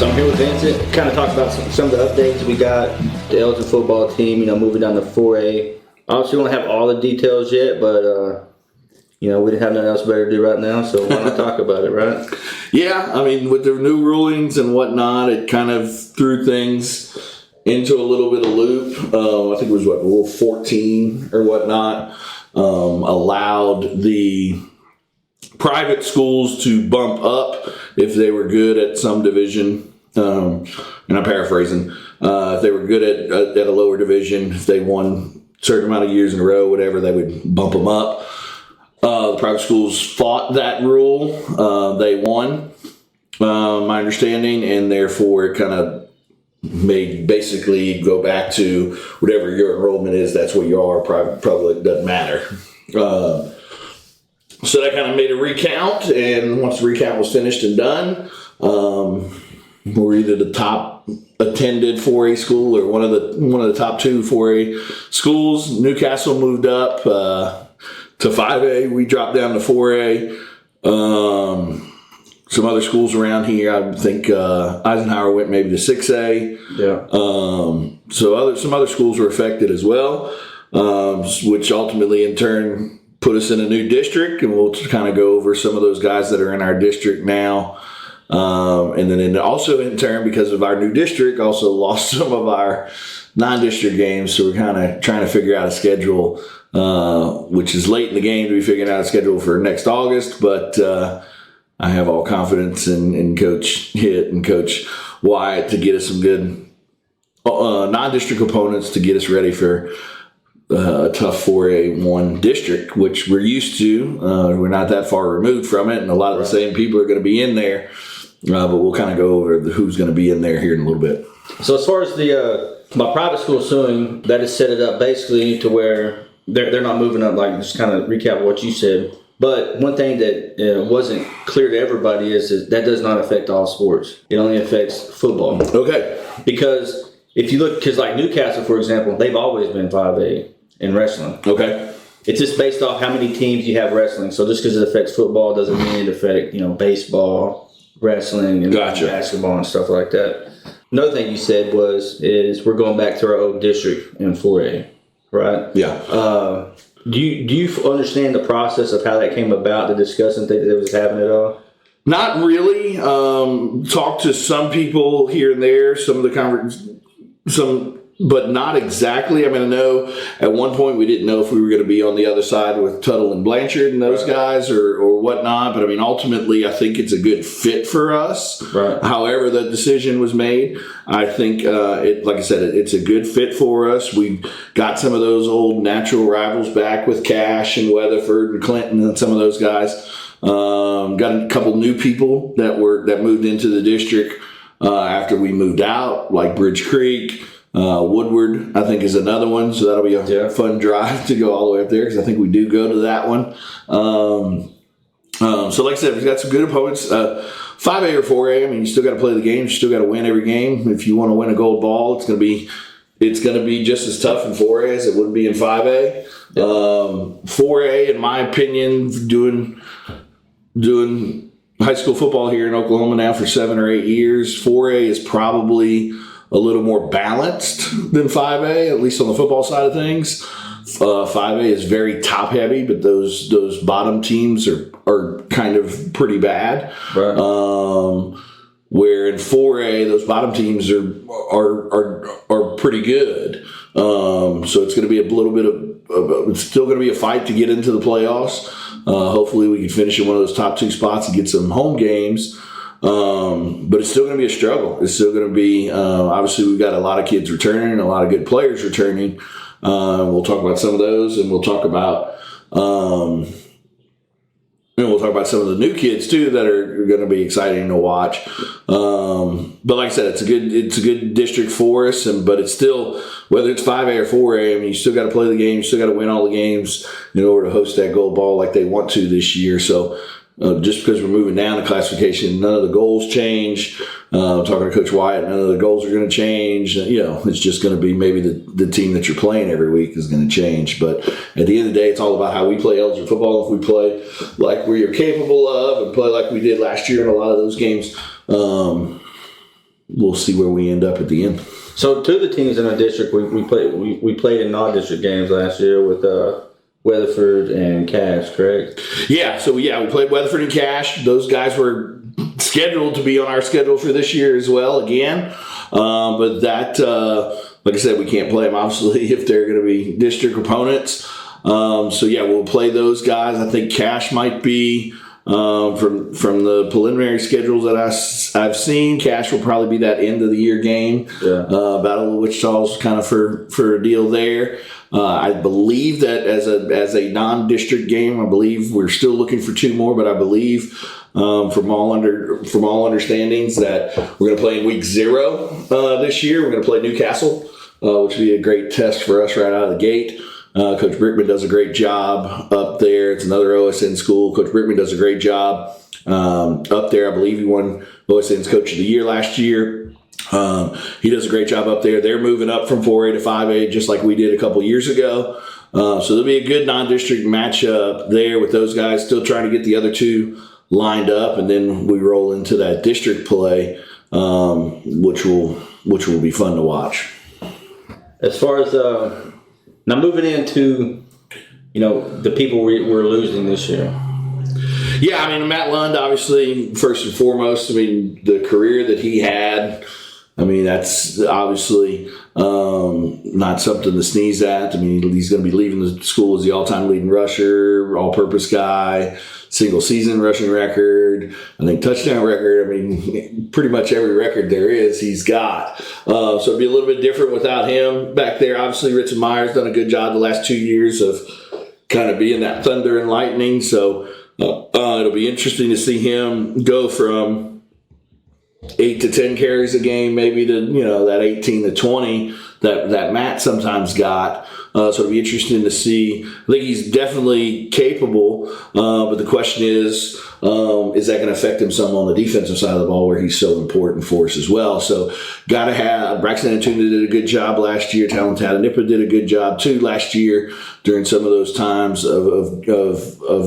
So I'm here with Vincent. Kind of talk about some of the updates we got. The Elgin football team, moving down to 4A. Obviously, we don't have all the details yet, but we didn't have nothing else better to do right now, so why not talk about it, right? Yeah, I mean, with the new rulings and whatnot, it kind of threw things into a little bit of loop. I think it was Rule 14 or whatnot allowed the private schools to bump up if they were good at some division. And I'm paraphrasing. If they were good at a lower division, if they won a certain amount of years in a row, whatever, they would bump them up. The private schools fought that rule. They won, my understanding, and therefore it kind of made basically go back to whatever your enrollment is. That's what you are. Private, public, doesn't matter. So that kind of made a recount, and once the recount was finished and done, we're either the top attended 4A school or one of the top 2 4A schools. Newcastle moved up to 5A. We dropped down to 4A. Some other schools around here, I think Eisenhower went maybe to 6A. Yeah. So some other schools were affected as well, which ultimately in turn put us in a new district, and we'll kind of go over some of those guys that are in our district now. And then also in turn, because of our new district, also lost some of our non-district games. So we're kind of trying to figure out a schedule, which is late in the game to be figuring out a schedule for next August. But I have all confidence in Coach Hitt and Coach Wyatt to get us some good non-district opponents to get us ready for a tough 4A1 district, which we're used to. We're not that far removed from it, and a lot of the same people are going to be in there. But we'll kind of go over who's going to be in there here in a little bit. So as far as my private school suing, that has set it up basically to where they're not moving up. Like, just kind of recap what you said. But one thing that wasn't clear to everybody is that does not affect all sports. It only affects football. Okay. Because if you look, because like Newcastle, for example, they've always been 5A in wrestling. Okay. It's just based off how many teams you have wrestling. So just because it affects football doesn't mean it affects, baseball, wrestling, and Gotcha. basketball and stuff like that. Another thing you said is we're going back to our old district in 4A, right? Yeah. Do you understand the process of how that came about, the discussion that was happening at all? Not really. Talked to some people here and there, but not exactly. I mean, I know at one point we didn't know if we were going to be on the other side with Tuttle and Blanchard and those guys or whatnot. But I mean, ultimately, I think it's a good fit for us. Right. However the decision was made, I think, like I said, it's a good fit for us. We got some of those old natural rivals back with Cash and Weatherford and Clinton and some of those guys. Got a couple new people that moved into the district after we moved out, like Bridge Creek. Woodward, I think, is another one, so that'll be a fun drive to go all the way up there because I think we do go to that one. So like I said, we've got some good opponents. 5A or 4A, I mean, you still got to play the game. You still got to win every game. If you want to win a gold ball, it's going to be just as tough in 4A as it would be in 5A. 4A, in my opinion, doing high school football here in Oklahoma now for 7 or 8 years, 4A is probably a little more balanced than 5A, at least on the football side of things. 5A is very top heavy, but those bottom teams are kind of pretty bad. Right. Where in 4A, those bottom teams are pretty good. So it's going to be a little bit of it's still going to be a fight to get into the playoffs. Hopefully we can finish in one of those top 2 spots and get some home games. But it's still going to be a struggle. It's still going to be, obviously we've got a lot of kids returning, a lot of good players returning. We'll talk about some of those, and we'll talk about some of the new kids too that are going to be exciting to watch. But like I said, it's a good district for us, but it's still, whether it's 5A or 4A, I mean, you still got to play the game, you still got to win all the games in order to host that gold ball like they want to this year. So just because we're moving down the classification, none of the goals change. Talking to Coach Wyatt, none of the goals are going to change. It's just going to be maybe the team that you're playing every week is going to change. But at the end of the day, it's all about how we play eligible football. If we play like we are capable of and play like we did last year in a lot of those games, we'll see where we end up at the end. So two of the teams in our district, we played in non-district games last year with Weatherford and Cash, correct? Yeah, so we played Weatherford and Cash. Those guys were scheduled to be on our schedule for this year as well again. But that, like I said, we can't play them obviously if they're going to be district opponents. So yeah, we'll play those guys. I think Cash might be from the preliminary schedules that I've seen. Cash will probably be that end of the year game. Yeah. Battle of Wichita's kind of for a deal there. I believe that as a non-district game, I believe we're still looking for two more, but I believe from all understandings that we're going to play in week 0 this year. We're going to play Newcastle, which will be a great test for us right out of the gate. Coach Brickman does a great job up there. It's another OSN school. Coach Brickman does a great job up there. I believe he won OSN's Coach of the Year last year. He does a great job up there. They're moving up from 4A to 5A just like we did a couple years ago. So there'll be a good non-district matchup there with those guys still trying to get the other two lined up, and then we roll into that district play, which will be fun to watch. As far as now moving into, the people we're losing this year. Yeah, I mean, Matt Lund, obviously, first and foremost, I mean, the career that he had, I mean, that's obviously not something to sneeze at. I mean, he's going to be leaving the school as the all-time leading rusher, all-purpose guy, single-season rushing record, I think touchdown record. I mean, pretty much every record there is, he's got. So it'd be a little bit different without him back there. Obviously, Richard Myers done a good job the last 2 years of kind of being that thunder and lightning. So it'll be interesting to see him go from 8 to 10 carries a game, maybe to, that 18 to 20 that Matt sometimes got. So it'll be interesting to see. I think he's definitely capable, but the question is that going to affect him some on the defensive side of the ball where he's so important for us as well? So got to have Braxton Antuna did a good job last year. Talon Tatanippa did a good job too last year during some of those times of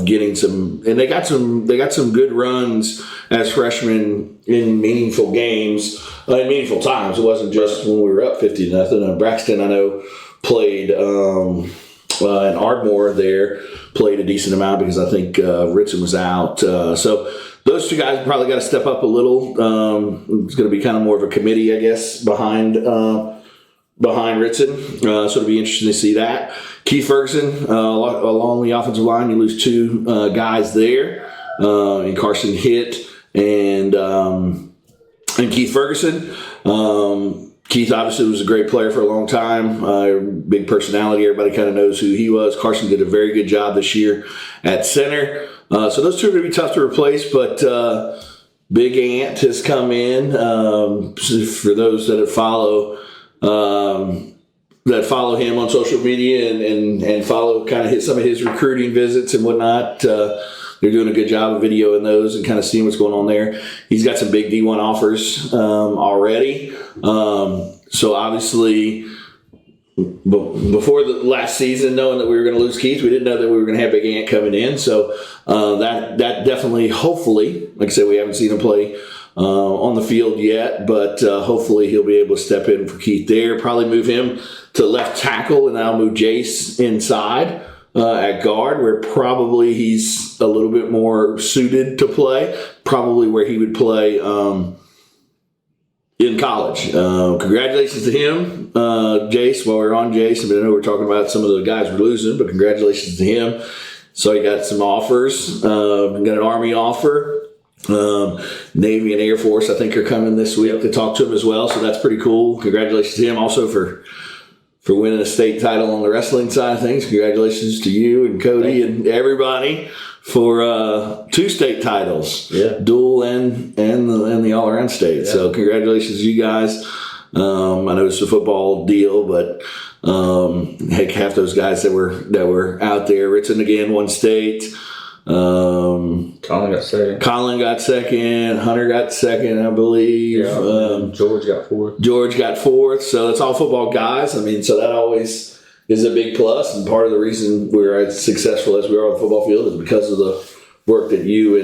getting some, and they got some good runs as freshmen in meaningful games, in meaningful times. It wasn't just when we were up 50-0. Braxton, I know, played and Ardmore there played a decent amount because I think Ritson was out. So those two guys probably got to step up a little. It's going to be kind of more of a committee, I guess, behind Ritson. So it'll be interesting to see that. Keith Ferguson, along the offensive line, you lose two guys there, and Carson Hitt and Keith Ferguson. Keith obviously was a great player for a long time, big personality. Everybody kind of knows who he was. Carson did a very good job this year at center. So those two are going to be tough to replace, but Big Ant has come in. For those that follow him on social media and follow kind of some of his recruiting visits and whatnot, they're doing a good job of videoing those and kind of seeing what's going on there. He's got some big D1 offers already. So obviously, before the last season, knowing that we were going to lose Keith, we didn't know that we were going to have Big Ant coming in. So that definitely, hopefully, like I said, we haven't seen him play on the field yet, but hopefully he'll be able to step in for Keith there. Probably move him to left tackle, and I'll move Jace inside. At guard, where probably he's a little bit more suited to play, probably where he would play in college. Congratulations to him, Jace. While we're on Jace, I know we're talking about some of the guys we're losing, but congratulations to him. So he got some offers. Got an Army offer. Navy and Air Force, I think, are coming this week to talk to him as well. So that's pretty cool. Congratulations to him also for winning a state title on the wrestling side of things. Congratulations to you and Cody and everybody for 2 state titles, dual and the all-around state. Yeah. So congratulations to you guys. I know it's a football deal, but heck, half those guys that were out there. Ritson again won state. Colin got second. Hunter got second, I believe. Yeah, George got fourth. So it's all football guys. I mean, so that always is a big plus. And part of the reason we're as successful as we are on the football field is because of the work that you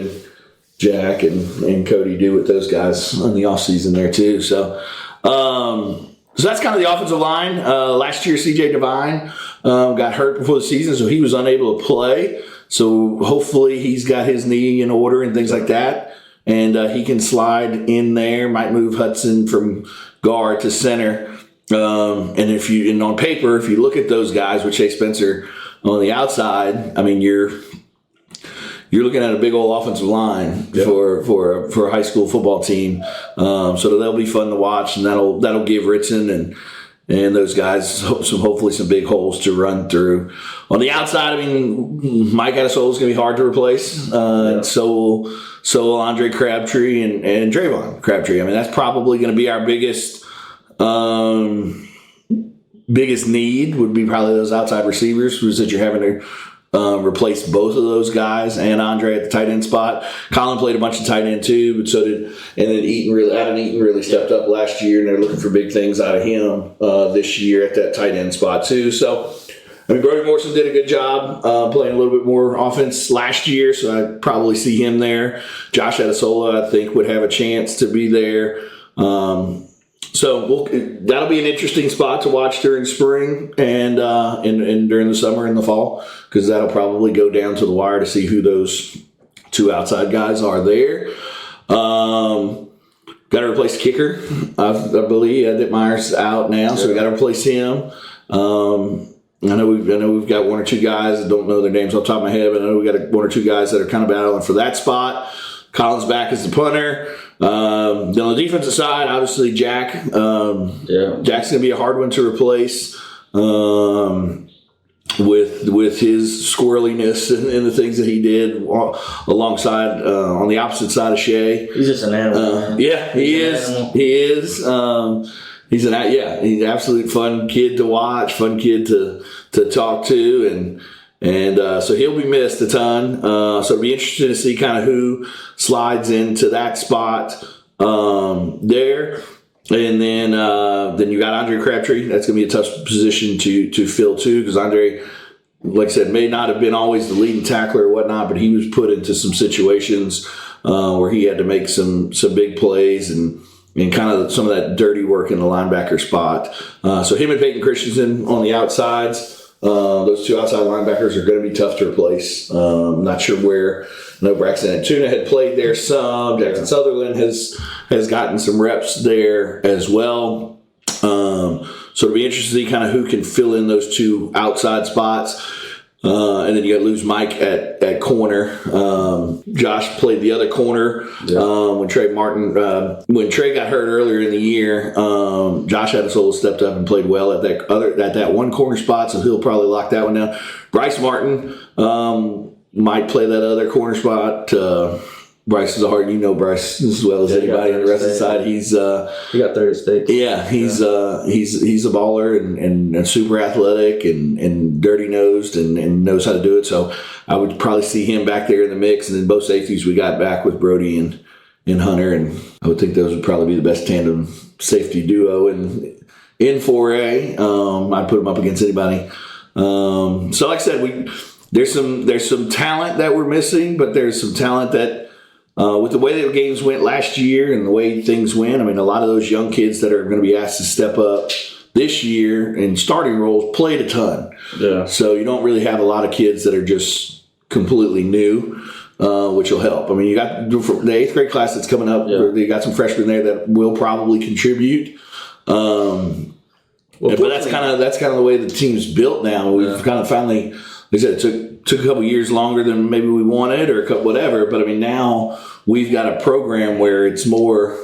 Jack and Cody do with those guys in the offseason there too. So that's kind of the offensive line. Last year, CJ Devine got hurt before the season, so he was unable to play. So hopefully he's got his knee in order and things like that. And he can slide in there, might move Hudson from guard to center. And on paper, if you look at those guys with Chase Spencer on the outside, I mean, you're looking at a big old offensive line for a high school football team. So they'll be fun to watch, and that'll give Ritson and those guys hopefully some big holes to run through. On the outside, I mean, Mike Adesola is going to be hard to replace. So will Andre Crabtree and Drayvon Crabtree. I mean, that's probably going to be our biggest need would be probably those outside receivers, was that you're having to replace both of those guys and Andre at the tight end spot. Colin played a bunch of tight end too, but so did, and then Adam Eaton really stepped up last year, and they're looking for big things out of him this year at that tight end spot too. So, I mean, Brody Morrison did a good job playing a little bit more offense last year, so I'd probably see him there. Josh Adesola, I think, would have a chance to be there. So that'll be an interesting spot to watch during spring and during the summer and the fall, because that'll probably go down to the wire to see who those two outside guys are there. Got to replace the kicker. I believe Ed Myers out now, so we got to replace him. I know we've got one or two guys. I don't know their names off the top of my head, but I know we got one or two guys that are kind of battling for that spot. Colin's back as the punter. Then on the defensive side, obviously Jack. Jack's going to be a hard one to replace with his squirreliness and the things that he did alongside on the opposite side of Shea. He's just an animal. He is. He's an absolute fun kid to watch, fun kid to talk to, and so he'll be missed a ton. So it'll be interesting to see kind of who slides into that spot there. And then you got Andre Crabtree. That's going to be a tough position to fill too, because Andre, like I said, may not have been always the leading tackler or whatnot, but he was put into some situations where he had to make some big plays and kind of some of that dirty work in the linebacker spot. So him and Peyton Christensen on the outsides. Those two outside linebackers are going to be tough to replace. Not sure where. I know Braxton Antuna had played there some. Jackson Sutherland has gotten some reps there as well. So it'll be interesting to see kind of who can fill in those two outside spots. And then you got to lose Mike at corner. Josh played the other corner when Trey got hurt earlier in the year. Josh Adesola stepped up and played well at that one corner spot, so he'll probably lock that one down. Bryce Martin might play that other corner spot. Bryce is Bryce as well as anybody on the rest of the side. He got third state. Yeah, he's a baller and super athletic and dirty nosed and knows how to do it. So I would probably see him back there in the mix. And then both safeties we got back with Brody and Hunter, and I would think those would probably be the best tandem safety duo in 4A. I'd put them up against anybody. So like I said, there's some talent that we're missing, but there's some talent that. With the way the games went last year and the way things went, I mean, a lot of those young kids that are going to be asked to step up this year in starting roles played a ton. Yeah. So you don't really have a lot of kids that are just completely new, which will help. I mean, you got the 8th grade class that's coming up. Yeah. You got some freshmen there that will probably contribute. But that's kind of the way the team's built now. We've kind of finally, like I said, it took a couple years longer than maybe we wanted or whatever. But I mean, now we've got a program where it's more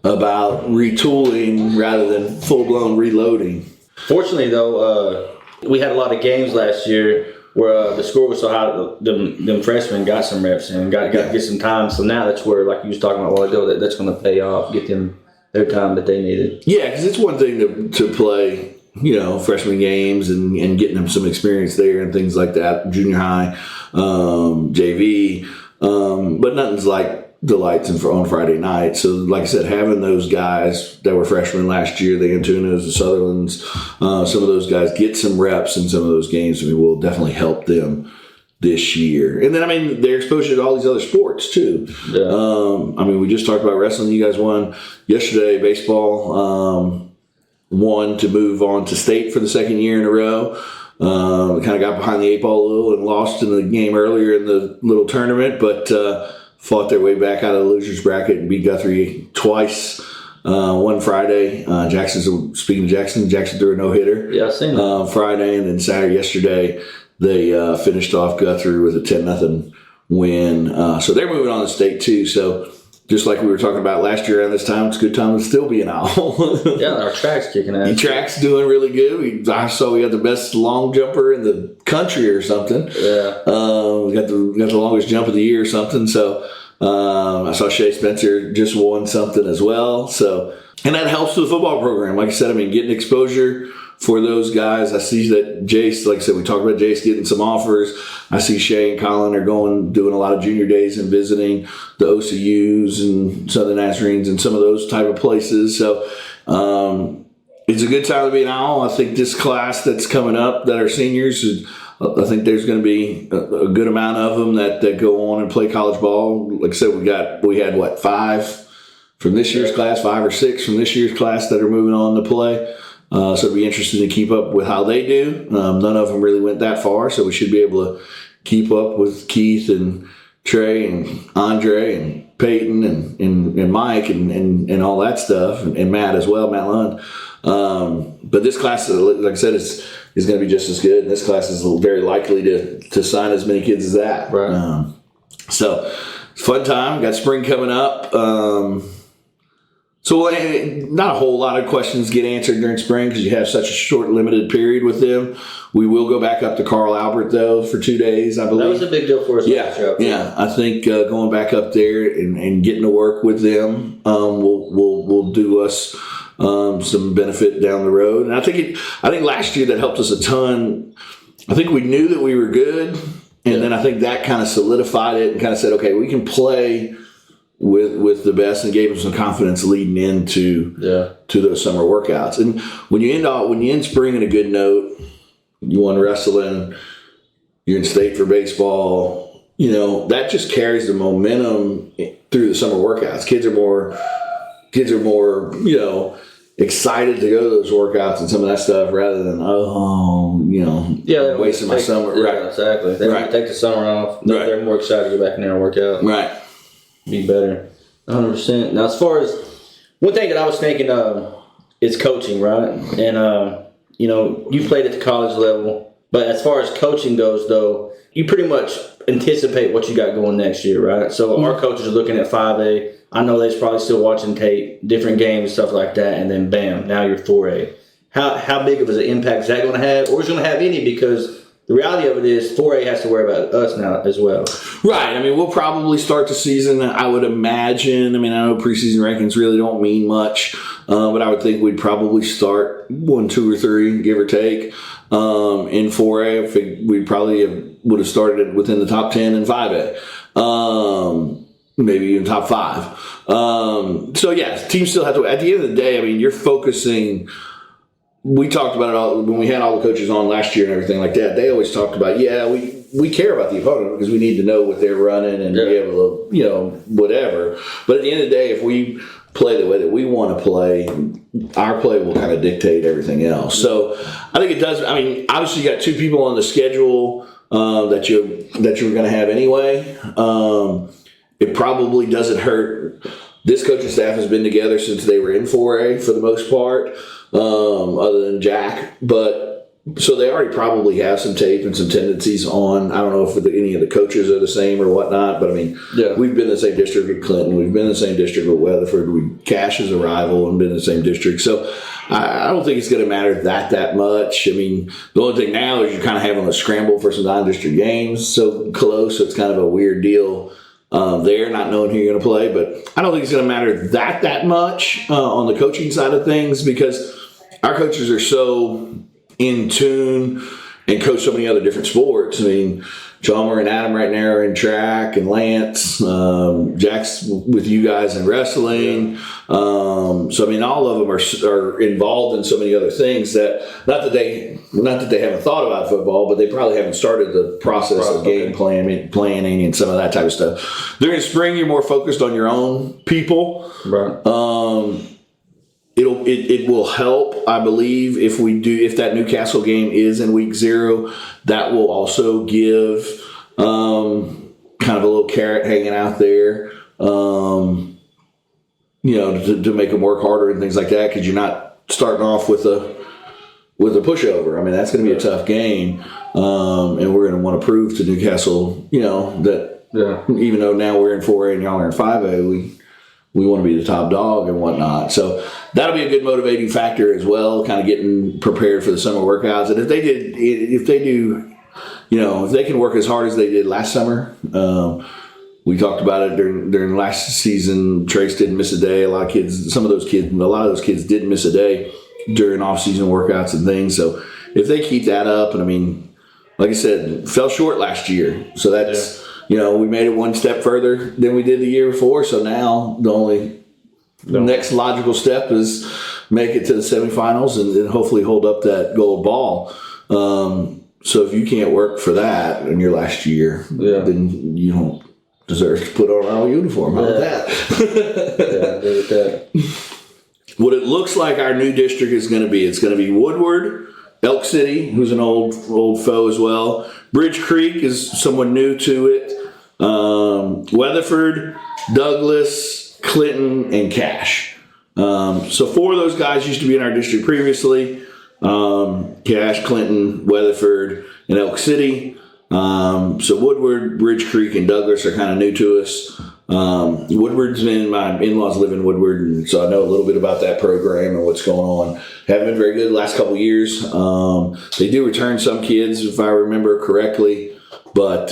about retooling rather than full-blown reloading. Fortunately, though, we had a lot of games last year where the score was so high, them freshmen got some reps and got to get some time. So now that's where, like you was talking about a while ago, that's going to pay off, get them their time that they needed. Yeah, because it's one thing to play, freshman games and getting them some experience there and things like that, junior high, JV, but nothing's like the lights on Friday night. So like I said, having those guys that were freshmen last year, the Antunas, the Sutherlands, some of those guys get some reps in some of those games, will definitely help them this year. And then, I mean, their exposure to all these other sports too. Yeah. I mean, we just talked about wrestling. You guys won yesterday. Baseball won to move on to state for the second year in a row. Kind of got behind the 8 ball a little and lost in the game earlier in the little tournament, but fought their way back out of the loser's bracket and beat Guthrie twice. One Friday, speaking of Jackson threw a no-hitter. Yeah, I seen that. Friday, and then Saturday, yesterday, they finished off Guthrie with a 10-0 win. So they're moving on to state too. So just like we were talking about last year around this time, it's a good time to still be an owl. Yeah, our track's kicking ass. The track's doing really good. I saw we got the best long jumper in the country or something. Yeah. We got the longest jump of the year or something. So I saw Shea Spencer just won something as well. So, and that helps with the football program. Like I said, I mean, getting exposure for those guys. I see that Jace, like I said, we talked about Jace getting some offers. I see Shea and Colin are doing a lot of junior days and visiting the OCUs and Southern Nazarenes and some of those type of places. So it's a good time to be an owl. I think this class that's coming up that are seniors, I think there's going to be a good amount of them that go on and play college ball. Like I said, we had 5 from this year's class, 5 or 6 from this year's class that are moving on to play. So it'll be interesting to keep up with how they do. None of them really went that far, so we should be able to keep up with Keith and Trey and Andre and Peyton and Mike and all that stuff, and Matt as well, Matt Lund. But this class, like I said, is going to be just as good. And this class is very likely to sign as many kids as that. Right. So fun time. Got spring coming up. So not a whole lot of questions get answered during spring because you have such a short, limited period with them. We will go back up to Carl Albert, though, for 2 days, I believe. That was a big deal for us. Yeah. I think going back up there and getting to work with them will do us some benefit down the road. And I think last year that helped us a ton. I think we knew that we were good, and then I think that kind of solidified it and kind of said, okay, we can play with the best, and gave them some confidence leading into to those summer workouts. And when you end spring in a good note, you won wrestling, you're in state for baseball, that just carries the momentum through the summer workouts. Kids are more excited to go to those workouts and some of that stuff rather than wasting my summer. Yeah, right, exactly. They want to take the summer off. Right. They're more excited to go back in there and work out. Right. Be better. 100%. Now, as far as one thing that I was thinking of is coaching, right? And you played at the college level, but as far as coaching goes, though, you pretty much anticipate what you got going next year, right? So our coaches are looking at 5A. I know they're probably still watching tape, different games and stuff like that, and then bam, now you're 4A. How big of an impact is that going to have, or is it going to have any? Because the reality of it is 4A has to worry about us now as well. Right. I mean, we'll probably start the season, I would imagine. I mean, I know preseason rankings really don't mean much, but I would think we'd probably start 1, 2, or 3, give or take. In 4A, I think we probably would have started within the top 10 in 5A. Maybe even top 5. So, yes, teams still have to. At the end of the day, I mean, you're focusing. We talked about it all when we had all the coaches on last year and everything like that. They always talked about, we care about the opponent because we need to know what they're running and be able to, whatever. But at the end of the day, if we play the way that we want to play, our play will kind of dictate everything else. So I think it does. I mean, obviously you got 2 people on the schedule that you're going to have anyway. It probably doesn't hurt. This coaching staff has been together since they were in 4A for the most part, other than Jack. But so they already probably have some tape and some tendencies on. I don't know if any of the coaches are the same or whatnot, but I mean, we've been in the same district with Clinton. We've been in the same district with Weatherford. Cash is a rival and been in the same district. So I don't think it's going to matter that much. I mean, the only thing now is you're kind of having a scramble for some non-district games so close. So it's kind of a weird deal. There, not knowing who you're going to play, but I don't think it's going to matter that much on the coaching side of things because our coaches are so in tune and coach so many other different sports. I mean, Chalmer and Adam right now are in track, and Lance, Jack's with you guys in wrestling. So I mean, all of them are involved in so many other things that not that they haven't thought about football, but they probably haven't started the process of game planning and some of that type of stuff. During spring, you're more focused on your own people. Right. It will help, I believe, if that Newcastle game is in week 0, that will also give kind of a little carrot hanging out there, to make them work harder and things like that, because you're not starting off with a pushover. I mean, that's going to be a tough game, and we're going to want to prove to Newcastle, that even though now we're in 4A and y'all are in 5A, we want to be the top dog and whatnot. So that'll be a good motivating factor as well, kind of getting prepared for the summer workouts. And if they can work as hard as they did last summer, we talked about it during last season. Trace didn't miss a day. A lot of those kids didn't miss a day during off-season workouts and things. So if they keep that up, and I mean, like I said, fell short last year. So that's, we made it one step further than we did the year before. So now the next logical step is make it to the semifinals and hopefully hold up that gold ball. So if you can't work for that in your last year, then you don't deserve to put on our uniform. How about that? I agree with that. What it looks like our new district is going to be, it's going to be Woodward, Elk City, who's an old foe as well. Bridge Creek is someone new to it. Weatherford, Douglas, Clinton, and Cache. So 4 of those guys used to be in our district previously. Cache, Clinton, Weatherford, and Elk City. So Woodward, Bridge Creek, and Douglas are kind of new to us. Woodward's my in-laws live in Woodward, and so I know a little bit about that program and what's going on. Haven't been very good the last couple of years. They do return some kids, if I remember correctly, but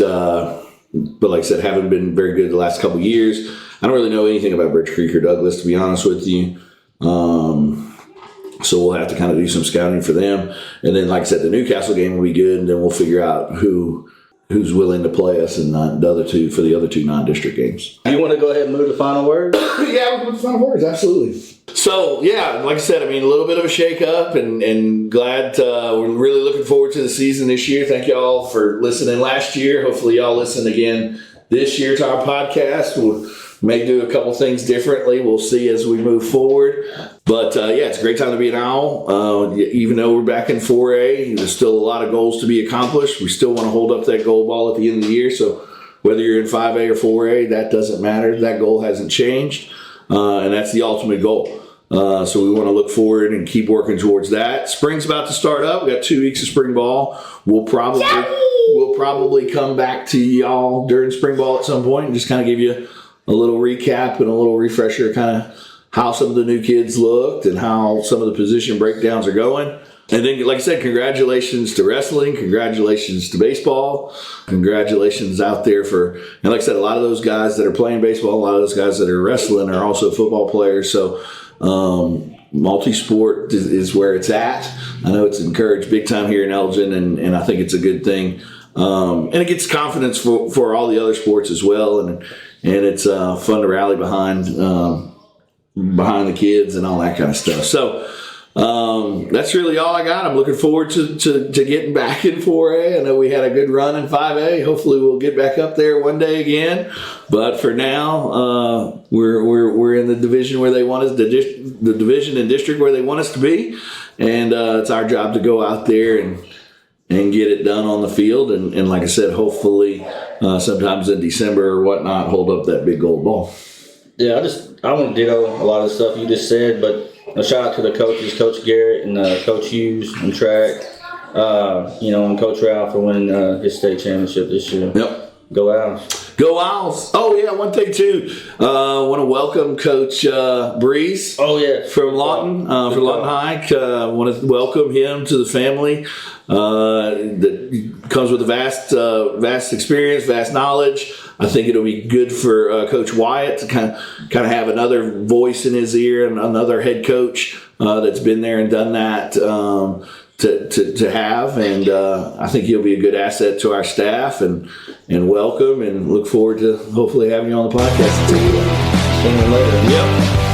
like I said, haven't been very good the last couple of years. I don't really know anything about Bridge Creek or Douglas, to be honest with you. So we'll have to kind of do some scouting for them. And then, like I said, the Newcastle game will be good, and then we'll figure out who's willing to play us in the other 2 non-district games. You want to go ahead and move to final words? Yeah, we'll move to final words, absolutely. So, yeah, like I said, I mean, a little bit of a shake-up, and glad we're really looking forward to the season this year. Thank y'all for listening last year. Hopefully y'all listen again this year to our podcast. We'll may do a couple things differently. We'll see as we move forward. But, it's a great time to be an Owl. Even though we're back in 4A, there's still a lot of goals to be accomplished. We still want to hold up that gold ball at the end of the year. So whether you're in 5A or 4A, that doesn't matter. That goal hasn't changed. And that's the ultimate goal. So we want to look forward and keep working towards that. Spring's about to start up. We got 2 weeks of spring ball. We'll probably come back to y'all during spring ball at some point and just kind of give you a little recap and a little refresher, kind of how some of the new kids looked and how some of the position breakdowns are going. And then, like I said, congratulations to wrestling, congratulations to baseball, congratulations out there and like I said, a lot of those guys that are playing baseball, a lot of those guys that are wrestling are also football players. So multi-sport is where it's at. I know it's encouraged big time here in Elgin, and I think it's a good thing. And it gets confidence for all the other sports as well, and it's fun to rally behind the kids and all that kind of stuff. So that's really all I got. I'm looking forward to getting back in 4A. I know we had a good run in 5A. Hopefully we'll get back up there one day again. But for now, we're in the division where they want us, the division and district where they want us to be, and it's our job to go out there and get it done on the field. And like I said, hopefully sometimes in December or whatnot, hold up that big gold ball. Yeah, I want to ditto a lot of the stuff you just said, but a shout out to the coaches, Coach Garrett and Coach Hughes on track, and Coach Ralph for winning his state championship this year. Yep. Go Owls. Go Owls. Oh, yeah, one thing, too. I want to welcome Coach Breeze. Oh, yeah. From Lawton, for Lawton High. I want to welcome him to the family. That comes with a vast experience, vast knowledge. I think it'll be good for Coach Wyatt to kind of have another voice in his ear and another head coach that's been there and done that. to have, and I think you'll be a good asset to our staff, and welcome, and look forward to hopefully having you on the podcast. Sooner or later. Yep.